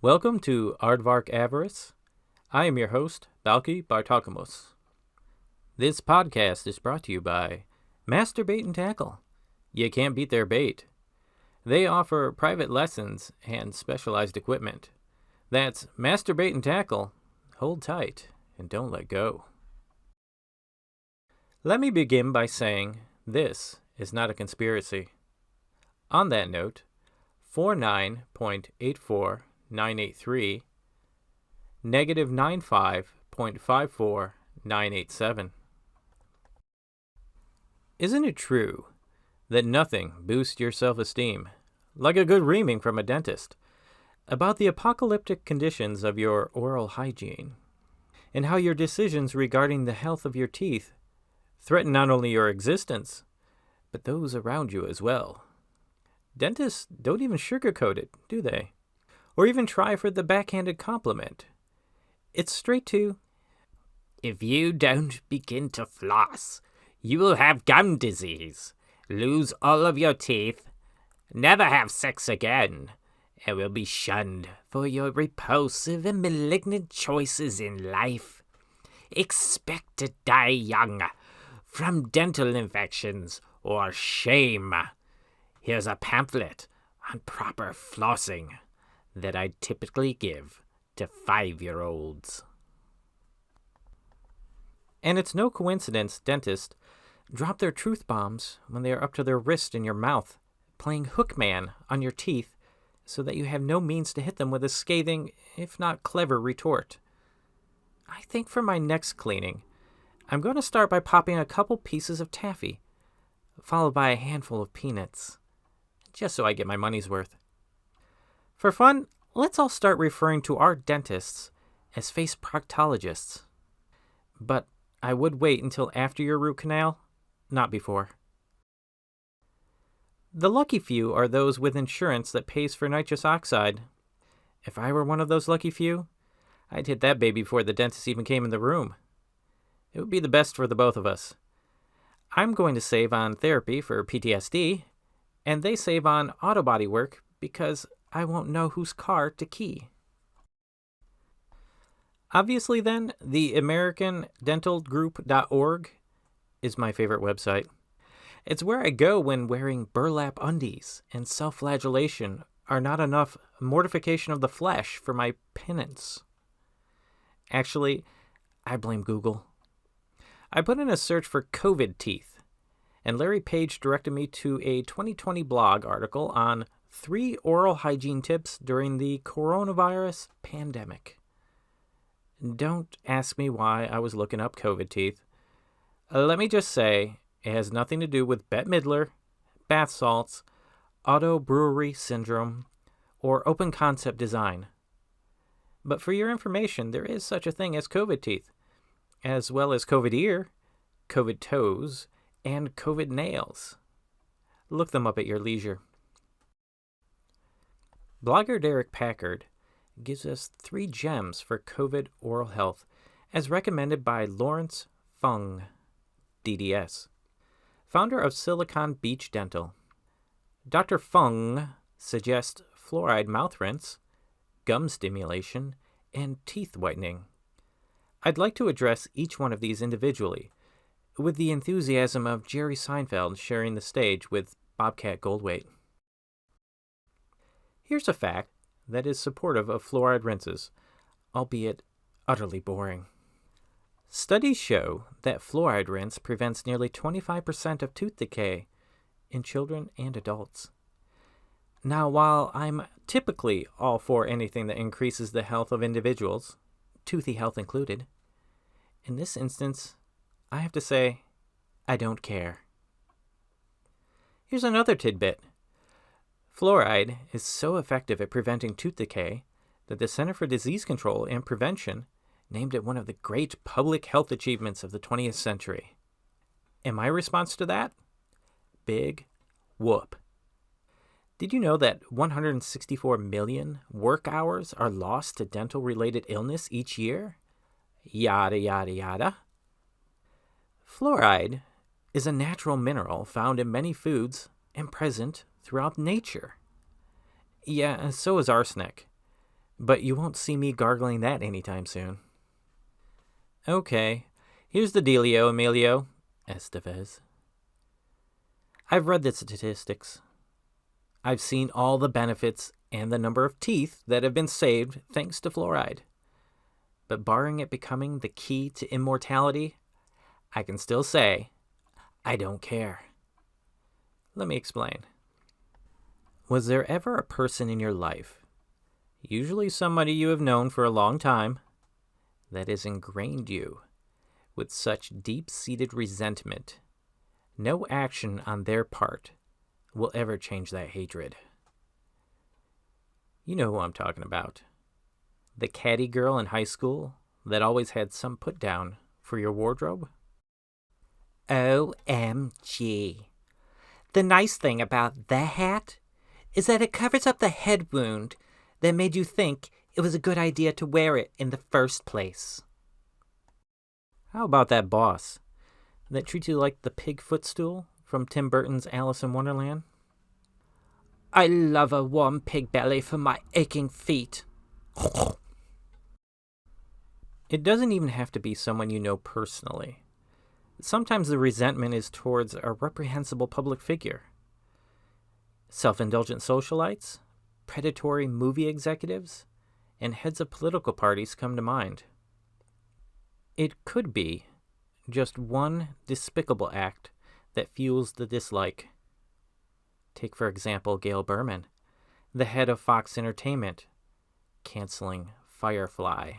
Welcome to Aardvark Avarice. I am your host, Balki Bartakamos. This podcast is brought to you by Master Bait and Tackle. You can't beat their bait. They offer private lessons and specialized equipment. That's Master Bait and Tackle. Hold tight and don't let go. Let me begin by saying this is not a conspiracy. On that note, 49.84983, negative 95.54987. Isn't it true that nothing boosts your self-esteem like a good reaming from a dentist about the apocalyptic conditions of your oral hygiene, and how your decisions regarding the health of your teeth threaten not only your existence, but those around you as well? Dentists don't even sugarcoat it, do they? Or even try for the backhanded compliment. It's straight to, if you don't begin to floss, you will have gum disease, lose all of your teeth, never have sex again, and will be shunned for your repulsive and malignant choices in life. Expect to die young from dental infections or shame. Here's a pamphlet on proper flossing that I typically give to 5-year-olds. And it's no coincidence dentists drop their truth bombs when they are up to their wrist in your mouth, playing hookman on your teeth so that you have no means to hit them with a scathing, if not clever, retort. I think for my next cleaning, I'm going to start by popping a couple pieces of taffy, followed by a handful of peanuts, just so I get my money's worth. For fun, let's all start referring to our dentists as face proctologists. But I would wait until after your root canal, not before. The lucky few are those with insurance that pays for nitrous oxide. If I were one of those lucky few, I'd hit that baby before the dentist even came in the room. It would be the best for the both of us. I'm going to save on therapy for PTSD, and they save on auto body work because I won't know whose car to key. Obviously then, the AmericanDentalGroup.org is my favorite website. It's where I go when wearing burlap undies and self-flagellation are not enough mortification of the flesh for my penance. Actually, I blame Google. I put in a search for COVID teeth, and Larry Page directed me to a 2020 blog article on 3 oral hygiene tips during the coronavirus pandemic. Don't ask me why I was looking up COVID teeth. Let me just say, it has nothing to do with Bette Midler, bath salts, auto brewery syndrome, or open concept design. But for your information, there is such a thing as COVID teeth, as well as COVID ear, COVID toes, and COVID nails. Look them up at your leisure. Blogger Derek Packard gives us 3 gems for COVID oral health, as recommended by Lawrence Fung, DDS, founder of Silicon Beach Dental. Dr. Fung suggests fluoride mouth rinse, gum stimulation, and teeth whitening. I'd like to address each one of these individually, with the enthusiasm of Jerry Seinfeld sharing the stage with Bobcat Goldthwait. Here's a fact that is supportive of fluoride rinses, albeit utterly boring. Studies show that fluoride rinse prevents nearly 25% of tooth decay in children and adults. Now, while I'm typically all for anything that increases the health of individuals, toothy health included, in this instance, I have to say, I don't care. Here's another tidbit. Fluoride is so effective at preventing tooth decay that the Center for Disease Control and Prevention named it one of the great public health achievements of the 20th century. And my response to that? Big whoop. Did you know that 164 million work hours are lost to dental-related illness each year? Yada, yada, yada. Fluoride is a natural mineral found in many foods and present throughout nature. Yeah, and so is arsenic. But you won't see me gargling that anytime soon. Okay, here's the dealio, Emilio Estevez. I've read the statistics. I've seen all the benefits and the number of teeth that have been saved thanks to fluoride. But barring it becoming the key to immortality, I can still say, I don't care. Let me explain. Was there ever a person in your life, usually somebody you have known for a long time, that has ingrained you with such deep-seated resentment, no action on their part will ever change that hatred? You know who I'm talking about. The catty girl in high school that always had some put down for your wardrobe? OMG. The nice thing about the hat is that it covers up the head wound that made you think it was a good idea to wear it in the first place. How about that boss that treats you like the pig footstool from Tim Burton's Alice in Wonderland? I love a warm pig belly for my aching feet. It doesn't even have to be someone you know personally. Sometimes the resentment is towards a reprehensible public figure. Self-indulgent socialites, predatory movie executives, and heads of political parties come to mind. It could be just one despicable act that fuels the dislike. Take, for example, Gail Berman, the head of Fox Entertainment, canceling Firefly.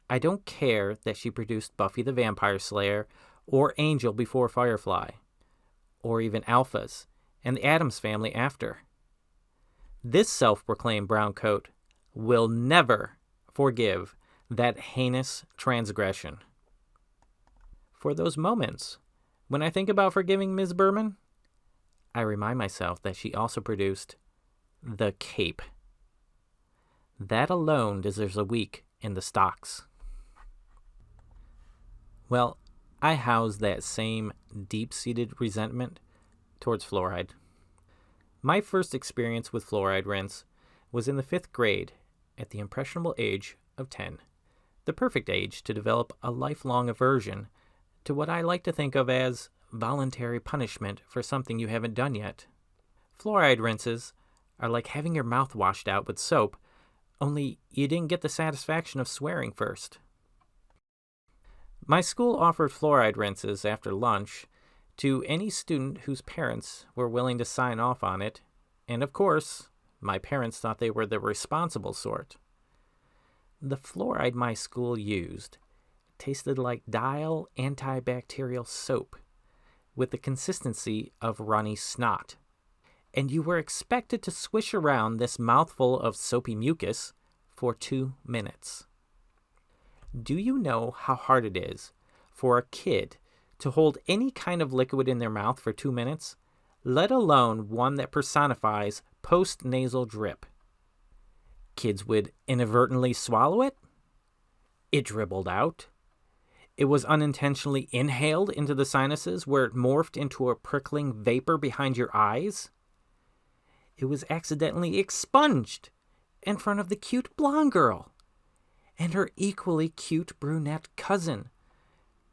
I don't care that she produced Buffy the Vampire Slayer or Angel before Firefly, or even Alphas and the Addams Family after. This self-proclaimed brown coat will never forgive that heinous transgression. For those moments, when I think about forgiving Ms. Berman, I remind myself that she also produced The Cape. That alone deserves a week in the stocks. Well, I house that same deep-seated resentment towards fluoride. My first experience with fluoride rinse was in the 5th grade at the impressionable age of 10, the perfect age to develop a lifelong aversion to what I like to think of as voluntary punishment for something you haven't done yet. Fluoride rinses are like having your mouth washed out with soap, only you didn't get the satisfaction of swearing first. My school offered fluoride rinses after lunch to any student whose parents were willing to sign off on it, and of course, my parents thought they were the responsible sort. The fluoride my school used tasted like Dial antibacterial soap with the consistency of runny snot, and you were expected to swish around this mouthful of soapy mucus for 2 minutes. Do you know how hard it is for a kid to hold any kind of liquid in their mouth for 2 minutes, let alone one that personifies post-nasal drip? Kids would inadvertently swallow it. It dribbled out. It was unintentionally inhaled into the sinuses where it morphed into a prickling vapor behind your eyes. It was accidentally expunged in front of the cute blonde girl and her equally cute brunette cousin,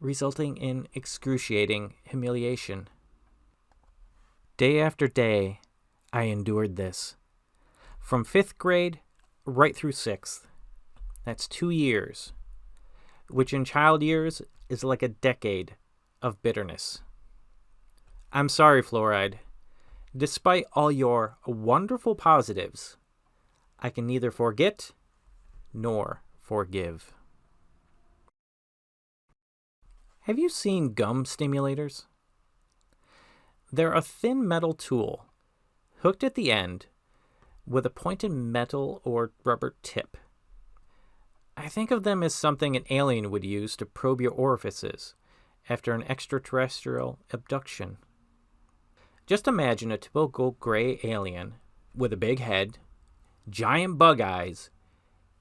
resulting in excruciating humiliation. Day after day, I endured this. From 5th grade right through 6th. That's 2 years, which in child years is like a decade of bitterness. I'm sorry, fluoride. Despite all your wonderful positives, I can neither forget nor forgive. Have you seen gum stimulators? They're a thin metal tool, hooked at the end, with a pointed metal or rubber tip. I think of them as something an alien would use to probe your orifices after an extraterrestrial abduction. Just imagine a typical gray alien with a big head, giant bug eyes,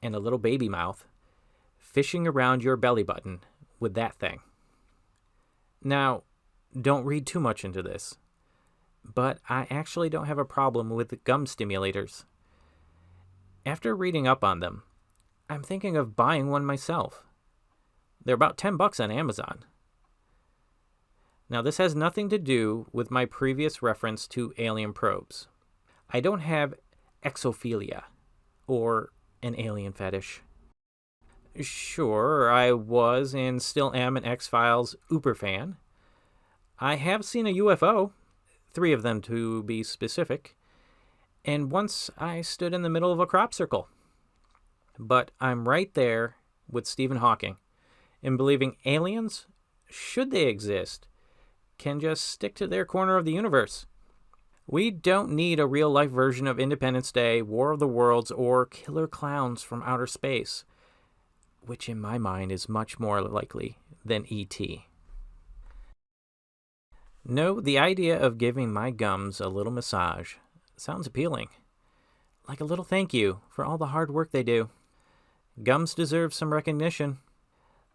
and a little baby mouth, fishing around your belly button with that thing. Now, don't read too much into this, but I actually don't have a problem with gum stimulators. After reading up on them, I'm thinking of buying one myself. They're about $10 on Amazon. Now, this has nothing to do with my previous reference to alien probes. I don't have exophilia or an alien fetish. Sure, I was and still am an X-Files uber fan. I have seen a UFO, 3 of them to be specific, and once I stood in the middle of a crop circle. But I'm right there with Stephen Hawking in believing aliens, should they exist, can just stick to their corner of the universe. We don't need a real-life version of Independence Day, War of the Worlds, or killer clowns from outer space, which in my mind is much more likely than E.T. No, the idea of giving my gums a little massage sounds appealing. Like a little thank you for all the hard work they do. Gums deserve some recognition.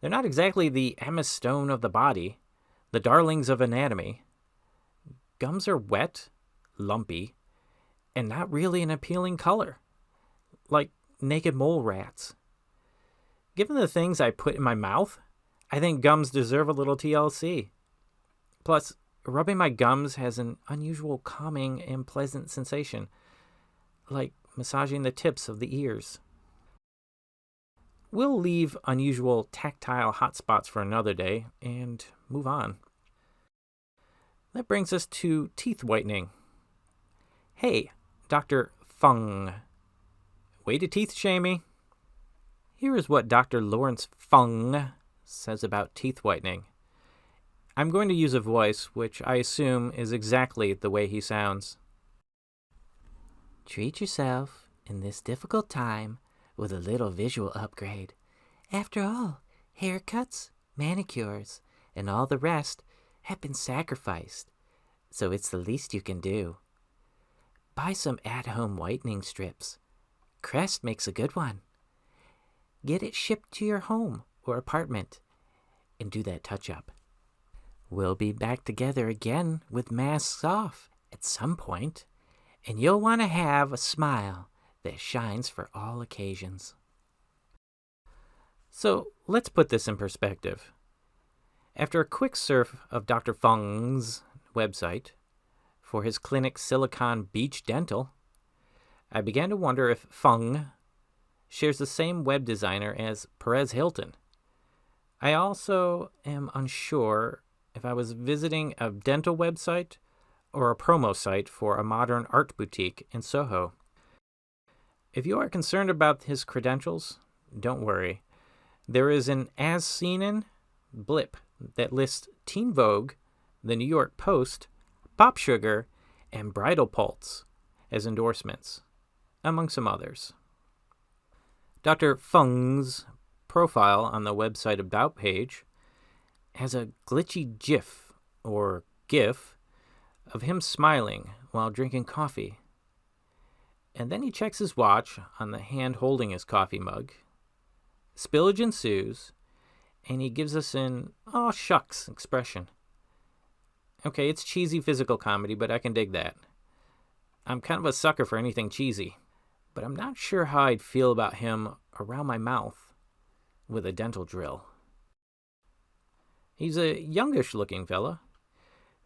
They're not exactly the Emma Stone of the body, the darlings of anatomy. Gums are wet, lumpy, and not really an appealing color, like naked mole rats. Given the things I put in my mouth, I think gums deserve a little TLC. Plus, rubbing my gums has an unusual calming and pleasant sensation, like massaging the tips of the ears. We'll leave unusual tactile hotspots for another day and move on. That brings us to teeth whitening. Hey, Dr. Fung. Way to teeth shame me. Here is what Dr. Lawrence Fung says about teeth whitening. I'm going to use a voice which I assume is exactly the way he sounds. Treat yourself in this difficult time with a little visual upgrade. After all, haircuts, manicures, and all the rest have been sacrificed, so it's the least you can do. Buy some at-home whitening strips. Crest makes a good one. Get it shipped to your home or apartment and do that touch-up. We'll be back together again with masks off at some point, and you'll want to have a smile that shines for all occasions. So let's put this in perspective. After a quick surf of Dr. Fung's website for his clinic Silicon Beach Dental, I began to wonder if Fung shares the same web designer as Perez Hilton. I also am unsure if I was visiting a dental website or a promo site for a modern art boutique in Soho. If you are concerned about his credentials, don't worry. There is an as seen in blip that lists Teen Vogue, the New York Post, Pop Sugar, and Bridal Pulse as endorsements, among some others. Dr. Fung's profile on the website About page has a glitchy GIF, or GIF, of him smiling while drinking coffee. And then he checks his watch on the hand holding his coffee mug. Spillage ensues, and he gives us an "aw shucks" expression. Okay, it's cheesy physical comedy, but I can dig that. I'm kind of a sucker for anything cheesy, but I'm not sure how I'd feel about him around my mouth with a dental drill. He's a youngish-looking fella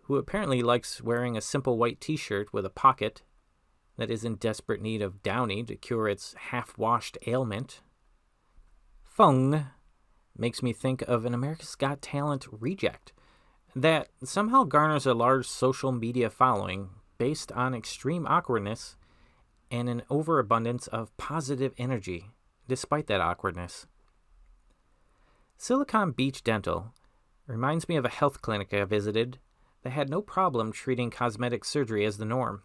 who apparently likes wearing a simple white t-shirt with a pocket that is in desperate need of Downy to cure its half-washed ailment. Fung makes me think of an America's Got Talent reject that somehow garners a large social media following based on extreme awkwardness and an overabundance of positive energy despite that awkwardness. Silicon Beach Dental reminds me of a health clinic I visited that had no problem treating cosmetic surgery as the norm.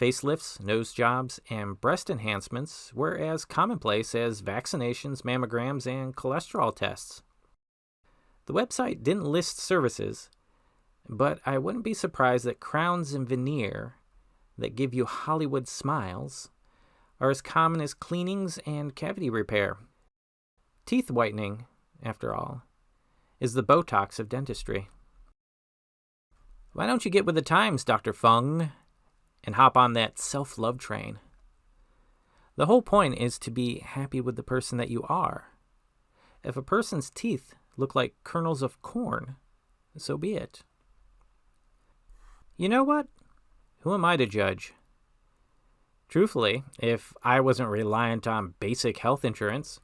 Facelifts, nose jobs, and breast enhancements were as commonplace as vaccinations, mammograms, and cholesterol tests. The website didn't list services, but I wouldn't be surprised that crowns and veneer that give you Hollywood smiles are as common as cleanings and cavity repair. Teeth whitening, after all, is the Botox of dentistry. Why don't you get with the times, Dr. Fung, and hop on that self-love train? The whole point is to be happy with the person that you are. If a person's teeth look like kernels of corn, so be it. You know what? Who am I to judge? Truthfully, if I wasn't reliant on basic health insurance,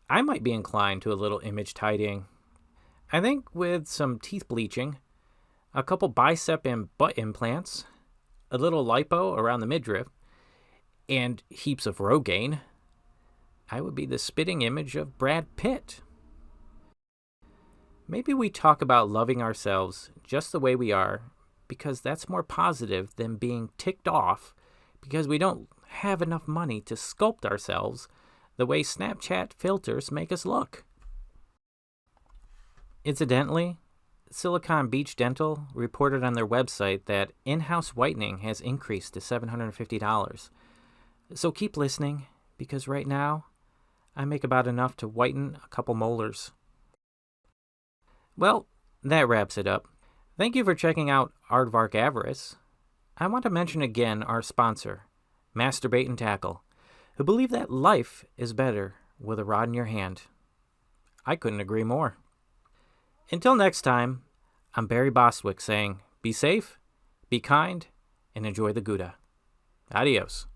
I might be inclined to a little image tidying. I think with some teeth bleaching, a couple bicep and butt implants, a little lipo around the midriff, and heaps of Rogaine, I would be the spitting image of Brad Pitt. Maybe we talk about loving ourselves just the way we are because that's more positive than being ticked off because we don't have enough money to sculpt ourselves the way Snapchat filters make us look. Incidentally, Silicon Beach Dental reported on their website that in-house whitening has increased to $750. So keep listening, because right now, I make about enough to whiten a couple molars. Well, that wraps it up. Thank you for checking out Aardvark Avarice. I want to mention again our sponsor, Masturbate and Tackle, who believe that life is better with a rod in your hand. I couldn't agree more. Until next time, I'm Barry Bostwick saying, be safe, be kind, and enjoy the Gouda. Adios.